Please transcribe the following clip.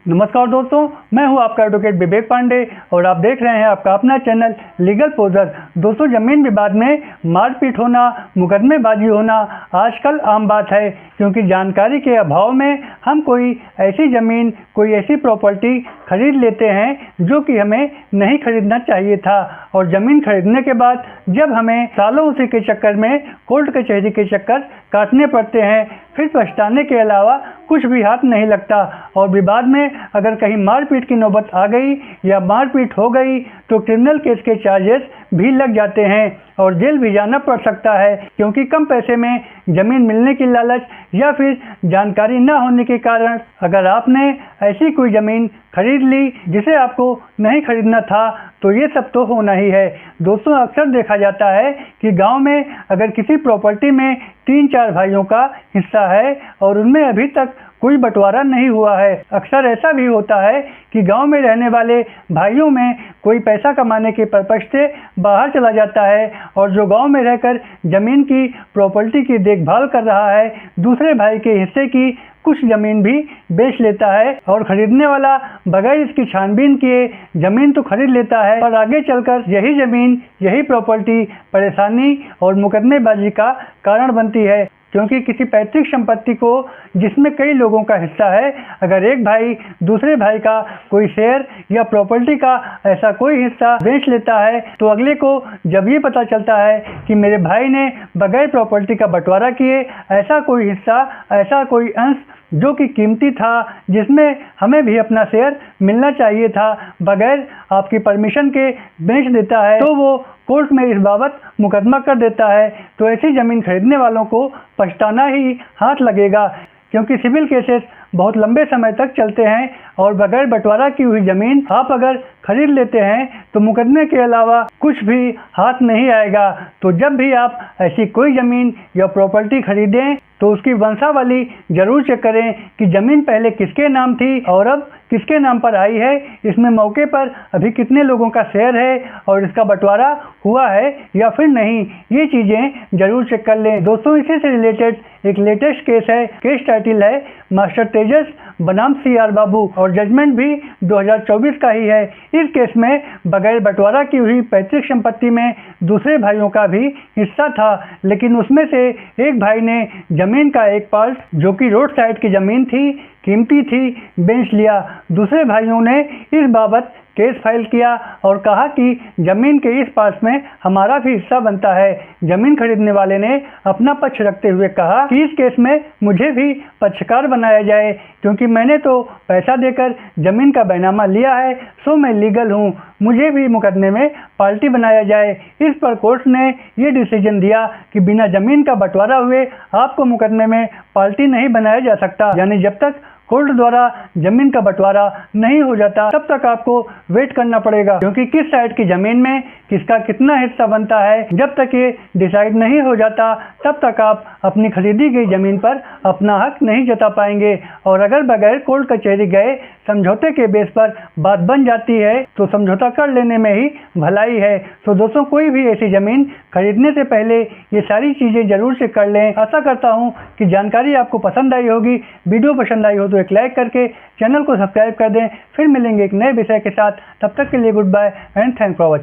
नमस्कार दोस्तों, मैं हूं आपका एडवोकेट विवेक पांडे और आप देख रहे हैं आपका अपना चैनल लीगल पोजर। दोस्तों, जमीन विवाद में मारपीट होना, मुकदमेबाजी होना आजकल आम बात है, क्योंकि जानकारी के अभाव में हम कोई ऐसी ज़मीन, कोई ऐसी प्रॉपर्टी खरीद लेते हैं जो कि हमें नहीं खरीदना चाहिए था। और ज़मीन खरीदने के बाद जब हमें सालों उसी के चक्कर में कोर्ट कचहरी के चक्कर काटने पड़ते हैं, फिर पछताने के अलावा कुछ भी हाथ नहीं लगता। और विवाद में अगर कहीं मारपीट की नौबत आ गई या मारपीट हो गई तो क्रिमिनल केस के चार्जेस भी लग जाते हैं और जेल भी जाना पड़ सकता है, क्योंकि कम पैसे में ज़मीन मिलने की लालच या फिर जानकारी न होने के कारण अगर आपने ऐसी कोई ज़मीन खरीद ली जिसे आपको नहीं खरीदना था तो ये सब तो होना ही है। दोस्तों, अक्सर देखा जाता है कि गांव में अगर किसी प्रॉपर्टी में 3-4 भाइयों का हिस्सा है और उनमें अभी तक कोई बंटवारा नहीं हुआ है। अक्सर ऐसा भी होता है कि गांव में रहने वाले भाइयों में कोई पैसा कमाने के पर्पज से बाहर चला जाता है और जो गांव में रहकर ज़मीन की प्रॉपर्टी की देखभाल कर रहा है, दूसरे भाई के हिस्से की कुछ ज़मीन भी बेच लेता है और खरीदने वाला बगैर इसकी छानबीन किए ज़मीन तो खरीद लेता है और आगे चलकर यही ज़मीन, यही प्रॉपर्टी परेशानी और मुकदमेबाजी का कारण बनती है। क्योंकि किसी पैतृक संपत्ति को जिसमें कई लोगों का हिस्सा है, अगर एक भाई दूसरे भाई का कोई शेयर या प्रॉपर्टी का ऐसा कोई हिस्सा बेच लेता है तो अगले को जब ये पता चलता है कि मेरे भाई ने बगैर प्रॉपर्टी का बंटवारा किए ऐसा कोई हिस्सा, ऐसा कोई अंश जो कि कीमती था, जिसमें हमें भी अपना शेयर मिलना चाहिए था, बगैर आपकी परमिशन के बेच देता है, तो वो कोर्ट में इस बाबत मुकदमा कर देता है। तो ऐसी ज़मीन खरीदने वालों को पछताना ही हाथ लगेगा, क्योंकि सिविल केसेस बहुत लंबे समय तक चलते हैं और बगैर बंटवारा की हुई ज़मीन आप अगर खरीद लेते हैं तो मुकदमे के अलावा कुछ भी हाथ नहीं आएगा। तो जब भी आप ऐसी कोई ज़मीन या प्रॉपर्टी खरीदें तो उसकी वंशावली जरूर चेक करें कि ज़मीन पहले किसके नाम थी और अब किसके नाम पर आई है, इसमें मौके पर अभी कितने लोगों का शेयर है और इसका बंटवारा हुआ है या फिर नहीं, ये चीज़ें जरूर चेक कर लें। दोस्तों, इसी से रिलेटेड एक लेटेस्ट केस है। केस टाइटल है मास्टर तेजस बनाम CR बाबू और जजमेंट भी 2024 का ही है। इस केस में बगैर बंटवारा की हुई पैतृक संपत्ति में दूसरे भाइयों का भी हिस्सा था, लेकिन उसमें से एक भाई ने ज़मीन का एक पार्ट जो कि रोड साइड की ज़मीन थी, कीमती थी, बेच लिया। दूसरे भाइयों ने इस बाबत केस फाइल किया और कहा कि ज़मीन के इस पार्ट में हमारा भी हिस्सा बनता है। ज़मीन खरीदने वाले ने अपना पक्ष रखते हुए कहा कि इस केस में मुझे भी पक्षकार बनाया जाए, क्योंकि मैंने तो पैसा देकर ज़मीन का बैनामा लिया है, सो मैं लीगल हूँ, मुझे भी मुकदमे में पार्टी बनाया जाए। इस पर कोर्ट ने ये डिसीजन दिया कि बिना ज़मीन का बंटवारा हुए आपको मुकदमे में पार्टी नहीं बनाया जा सकता, यानी जब तक कोर्ट द्वारा ज़मीन का बंटवारा नहीं हो जाता तब तक आपको वेट करना पड़ेगा, क्योंकि किस साइड की ज़मीन में किसका कितना हिस्सा बनता है, जब तक ये डिसाइड नहीं हो जाता तब तक आप अपनी खरीदी गई ज़मीन पर अपना हक नहीं जता पाएंगे। और अगर बगैर कोर्ट कचहरी गए समझौते के बेस पर बात बन जाती है तो समझौता कर लेने में ही भलाई है। तो दोस्तों, कोई भी ऐसी ज़मीन खरीदने से पहले ये सारी चीज़ें ज़रूर से कर लें। आशा करता हूँ कि जानकारी आपको पसंद आई होगी। वीडियो पसंद आई हो तो एक लाइक करके चैनल को सब्सक्राइब कर दें। फिर मिलेंगे एक नए विषय के साथ, तब तक के लिए good bye and thanks for watching.